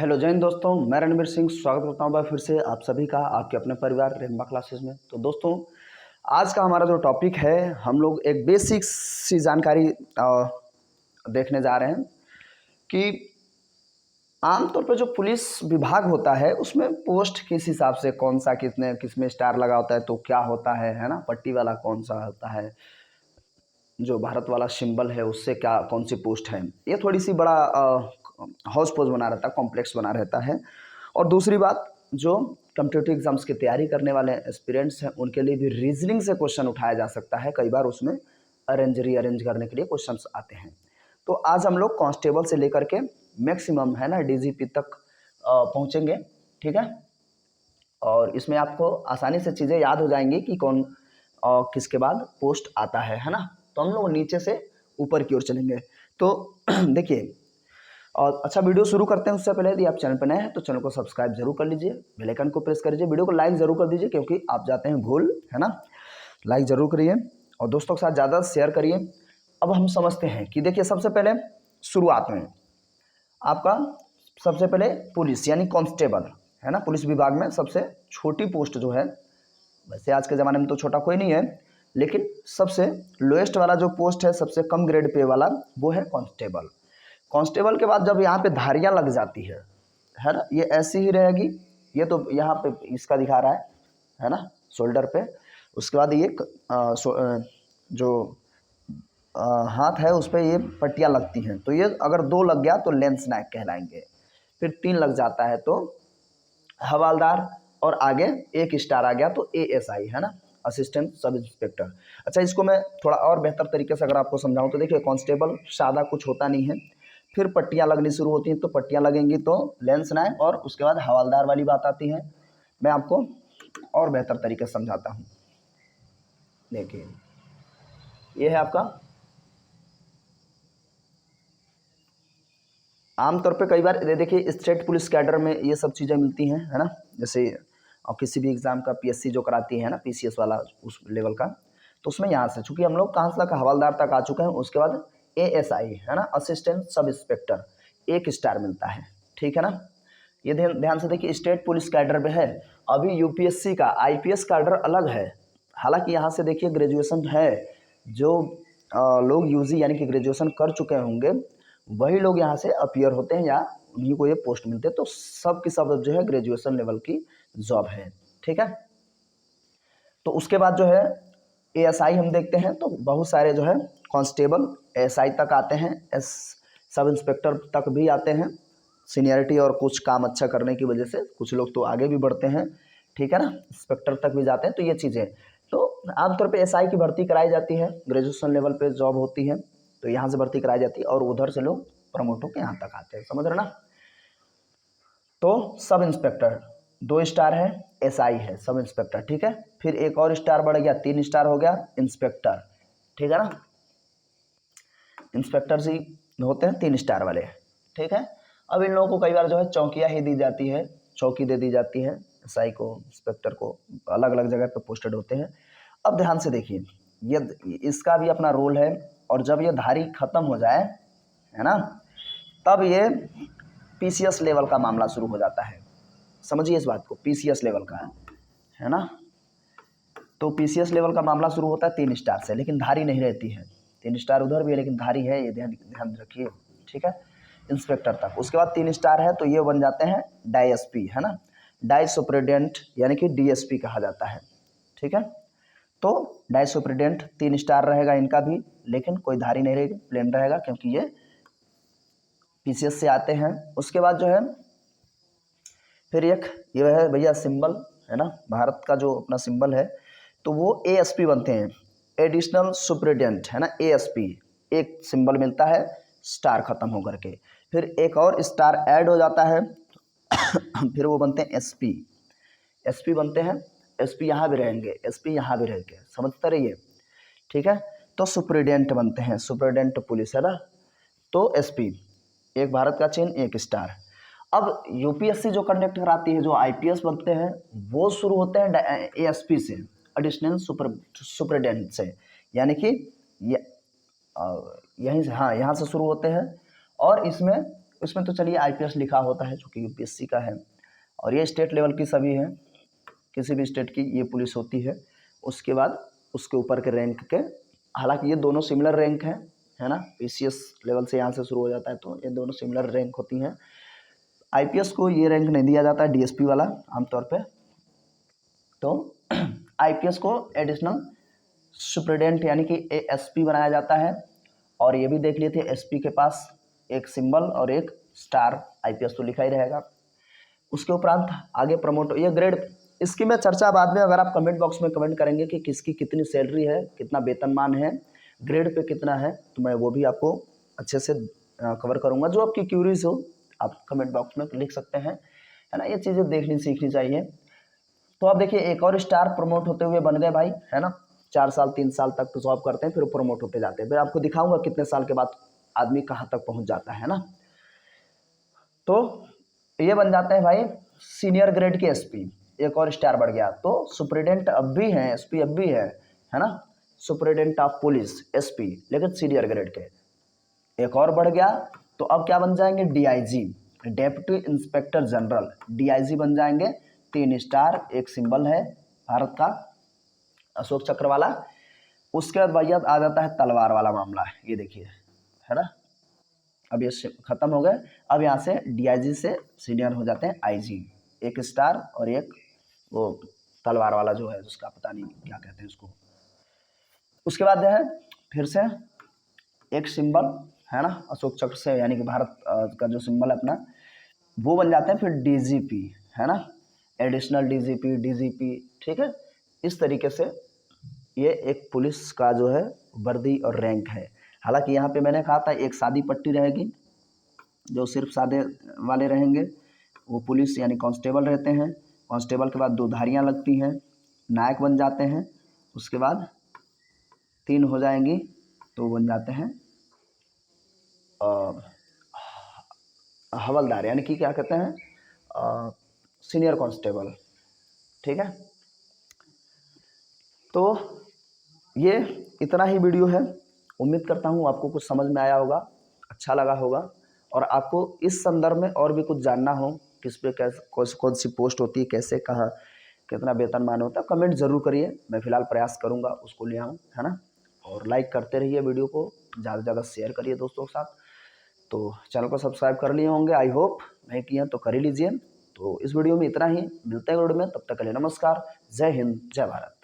Hello जय हिंद दोस्तों, मैं रणवीर सिंह स्वागत करता हूं फिर से आप सभी का आपके अपने परिवार रेमबा क्लासेस में। तो दोस्तों, आज का हमारा जो टॉपिक है, हम लोग एक बेसिक सी जानकारी देखने जा रहे हैं कि आमतौर पर जो पुलिस विभाग होता है उसमें पोस्ट किस हिसाब से कौन सा कितने किसमें स्टार लगा होता है तो क्या होता है ना, पट्टी वाला कौन सा होता है, जो भारत वाला सिंबल है उससे क्या कौन सी पोस्ट है, ये थोड़ी सी बड़ा हाउस पोज बना रहता है, कॉम्प्लेक्स बना रहता है। और दूसरी बात, जो कम्पिटिटिव एग्जाम्स की तैयारी करने वाले एस्पिरेंट्स हैं उनके लिए भी रीजनिंग से क्वेश्चन उठाया जा सकता है। कई बार उसमें रीअरेंज करने के लिए क्वेश्चंस आते हैं। तो आज हम लोग कांस्टेबल से लेकर के मैक्सिमम है ना डीजीपी तक पहुंचेंगे, ठीक है। और इसमें आपको आसानी से चीज़ें याद हो जाएंगी कि कौन किसके बाद पोस्ट आता है ना। तो हम लोग नीचे से ऊपर की ओर चलेंगे। तो देखिए, और अच्छा, वीडियो शुरू करते हैं उससे पहले यदि आप चैनल पर नए हैं तो चैनल को सब्सक्राइब जरूर कर लीजिए, बेल आइकन को प्रेस कर लीजिए, वीडियो को लाइक जरूर कर दीजिए क्योंकि आप जाते हैं भूल, है ना। लाइक जरूर करिए और दोस्तों के साथ ज़्यादा शेयर करिए। अब हम समझते हैं कि देखिए, सबसे पहले शुरुआत में आपका सबसे पहले पुलिस यानी कांस्टेबल है ना। पुलिस विभाग में सबसे छोटी पोस्ट जो है, वैसे आज के ज़माने में तो छोटा कोई नहीं है, लेकिन सबसे लोएस्ट वाला जो पोस्ट है, सबसे कम ग्रेड पे वाला, वो है कांस्टेबल। कांस्टेबल के बाद जब यहाँ पे धारियाँ लग जाती है ना, ये ऐसी ही रहेगी। ये तो यहाँ पे इसका दिखा रहा है ना, शोल्डर पे। उसके बाद ये जो हाथ है उस पर ये पट्टियाँ लगती हैं। तो ये अगर 2 लग गया तो लेंस नायक कहलाएंगे। फिर 3 लग जाता है तो हवालदार, और आगे 1 स्टार आ गया तो एएसआई है ना, असिस्टेंट सब इंस्पेक्टर। अच्छा, इसको मैं थोड़ा और बेहतर तरीके से अगर आपको समझाऊं तो देखिए, कांस्टेबल सादा कुछ होता नहीं है, फिर पट्टियाँ लगनी शुरू होती हैं। तो पट्टियाँ लगेंगी तो लेंस नायक, और उसके बाद हवालदार वाली बात आती है। मैं आपको और बेहतर तरीके से समझाता हूँ। देखिए, ये है आपका, आमतौर पे कई बार देखिए स्टेट पुलिस कैडर में ये सब चीज़ें मिलती हैं, है ना। जैसे और किसी भी एग्ज़ाम का पीएससी जो कराती है ना, पीसीएस वाला उस लेवल का, तो उसमें यहाँ से चूँकि हम लोग कहाँ तक हवालदार तक आ चुके हैं, उसके बाद एएसआई है ना, असिस्टेंट सब इंस्पेक्टर, 1 स्टार मिलता है, ठीक है ना। ये ध्यान से देखिए, स्टेट पुलिस कैडर में है। अभी यूपीएससी का आईपीएस कैडर अलग है। हालांकि यहाँ से देखिए ग्रेजुएशन है, जो लोग यूजी यानी कि ग्रेजुएशन कर चुके होंगे वही लोग यहाँ से अपीयर होते हैं या उन्हीं को ये पोस्ट मिलते हैं। तो सब की सब जो है ग्रेजुएशन लेवल की जॉब है, ठीक है। तो उसके बाद जो है एएसआई हम देखते हैं, तो बहुत सारे जो है कांस्टेबल एएसआई तक आते हैं, सब इंस्पेक्टर तक भी आते हैं। सीनियरिटी और कुछ काम अच्छा करने की वजह से कुछ लोग तो आगे भी बढ़ते हैं, ठीक है ना, इंस्पेक्टर तक भी जाते हैं। तो ये चीज़ें, तो आमतौर पे एसआई की भर्ती कराई जाती है, ग्रेजुएशन लेवल पे जॉब होती है तो यहाँ से भर्ती कराई जाती है, और उधर से लोग प्रमोट होकर यहाँ तक आते हैं, समझ रहे ना। तो सब इंस्पेक्टर 2 स्टार है, एसआई है सब इंस्पेक्टर, ठीक है। फिर एक और स्टार बढ़ गया, 3 स्टार हो गया इंस्पेक्टर, ठीक है ना। इंस्पेक्टर ही होते हैं 3 स्टार वाले, ठीक है। अब इन लोगों को कई बार जो है चौकियाँ ही दी जाती है, चौकी दे दी जाती है एसआई को, इंस्पेक्टर को, अलग अलग जगह पे पोस्टेड होते हैं। अब ध्यान से देखिए, ये इसका भी अपना रोल है, और जब ये धारी खत्म हो जाए, है ना, तब ये पीसीएस लेवल का मामला शुरू हो जाता है। समझिए इस बात को, पीसीएस लेवल का है ना। तो पीसीएस लेवल का मामला शुरू होता है 3 स्टार से, लेकिन धारी नहीं रहती है। 3 स्टार उधर भी है लेकिन धारी है, ये ध्यान रखिए, ठीक है, इंस्पेक्टर तक। उसके बाद 3 स्टार है तो ये बन जाते हैं डाईएसपी, है ना, डाई सुपरिटेंडेंट यानी कि डीएसपी कहा जाता है, ठीक है। तो डाई सुपरिटेंडेंट 3 स्टार रहेगा इनका भी, लेकिन कोई धारी नहीं रहेगी, प्लेन रहेगा क्योंकि ये पीसीएस से आते हैं। उसके बाद जो है फिर एक ये है भैया सिंबल, है ना, भारत का जो अपना सिंबल है, तो वो एएसपी बनते हैं, एडिशनल सुपरिटेंडेंट, है ना, एएसपी। एक सिंबल मिलता है स्टार खत्म होकर के, फिर एक और स्टार ऐड हो जाता है फिर वो बनते हैं एसपी, एसपी बनते हैं। एसपी यहाँ भी रहेंगे, एसपी यहाँ भी रहेंगे, समझते रहिए, ठीक है। तो सुपरिटेंडेंट बनते हैं, सुपरिटेंडेंट पुलिस, है ना। तो एसपी, एक भारत का चिन्ह, 1 स्टार। अब यूपीएससी जो कंडक्ट कराती है, जो आईपीएस बनते हैं, वो शुरू होते हैं एएसपी से, एडिशनल सुपरिटेंडेंट से, यानी कि यहीं से, हाँ, यहाँ से शुरू होते हैं। और इसमें उसमें तो चलिए IPS लिखा होता है जो कि UPSC का है, और ये स्टेट लेवल की सभी है, किसी भी स्टेट की ये पुलिस होती है। उसके बाद उसके ऊपर के रैंक के, हालांकि ये दोनों सिमिलर रैंक हैं, है ना, PCS लेवल से यहाँ से शुरू हो जाता है, तो ये दोनों सिमिलर रैंक होती हैं। IPS को ये रैंक नहीं दिया जाता है, DSP वाला आमतौर पे। तो IPS को एडिशनल सुप्रिटेंडेंट यानी कि ASP बनाया जाता है। और ये भी देख लिए थे, SP के पास एक सिंबल और एक स्टार, IPS तो लिखा ही रहेगा। उसके उपरांत आगे प्रमोट, ये ग्रेड, इसकी मैं चर्चा बाद में, अगर आप कमेंट बॉक्स में कमेंट करेंगे कि किसकी कितनी सैलरी है, कितना वेतनमान है, ग्रेड पे कितना है, तो मैं वो भी आपको अच्छे से कवर करूँगा। जो आपकी क्यूरीज हो आप कमेंट बॉक्स में लिख सकते हैं, है ना, ये चीज़ें देखनी सीखनी चाहिए। तो आप देखिए एक और स्टार प्रमोट होते हुए बन गए भाई, है ना, 4 साल 3 साल तक तो जॉब करते हैं, फिर प्रमोट होते जाते हैं। फिर आपको दिखाऊंगा कितने साल के बाद आदमी कहाँ तक पहुँच जाता है ना। तो ये बन जाते हैं भाई सीनियर ग्रेड के SP, एक और स्टार बढ़ गया तो सुप्रिटेंडेंट अब भी हैं, SP अब भी है ना, सुप्रिटेंडेंट ऑफ पुलिस SP, लेकिन सीनियर ग्रेड के। एक और बढ़ गया तो अब क्या बन जाएंगे, DIG, deputy inspector general, DIG बन जाएंगे। 3 स्टार, एक सिंबल है भारत का अशोक चक्र वाला। उसके बाद भैया आ जाता है तलवार वाला मामला, ये देखिए, है ना, अब ये खत्म हो गए। अब यहाँ से DIG से सीनियर हो जाते हैं IG, एक स्टार और एक वो तलवार वाला जो है, जिसका पता नहीं क्या कहते हैं उसको। उसके बाद जो है फिर से एक सिंबल, है ना, अशोक चक्र से, यानी कि भारत का जो सिंबल है अपना, वो बन जाते हैं फिर DGP, है ना, एडिशनल DGP, DGP, ठीक है। इस तरीके से ये एक पुलिस का जो है वर्दी और रैंक है। हालांकि यहाँ पे मैंने कहा था एक सादी पट्टी रहेगी, जो सिर्फ सादे वाले रहेंगे वो पुलिस यानी कांस्टेबल रहते हैं। कांस्टेबल के बाद 2 धारियाँ लगती हैं, नायक बन जाते हैं। उसके बाद 3 हो जाएंगी तो बन जाते हैं हवलदार, यानी कि क्या कहते हैं, सीनियर कांस्टेबल, ठीक है। तो ये इतना ही वीडियो है, उम्मीद करता हूँ आपको कुछ समझ में आया होगा, अच्छा लगा होगा। और आपको इस संदर्भ में और भी कुछ जानना हो, किस पे कैसे कौन सी पोस्ट होती है, कैसे कहाँ कितना वेतनमान होता है, कमेंट ज़रूर करिए, मैं फ़िलहाल प्रयास करूँगा उसको ले आऊँ, है ना। और लाइक करते रहिए वीडियो को, ज़्यादा से ज़्यादा शेयर करिए दोस्तों के साथ। तो चैनल को सब्सक्राइब कर लिए होंगे, आई होप, नहीं किए तो कर ही लीजिए। तो इस वीडियो में इतना ही, मिलते हैं वीडियो में, तब तक के लिए नमस्कार, जय हिंद, जय भारत।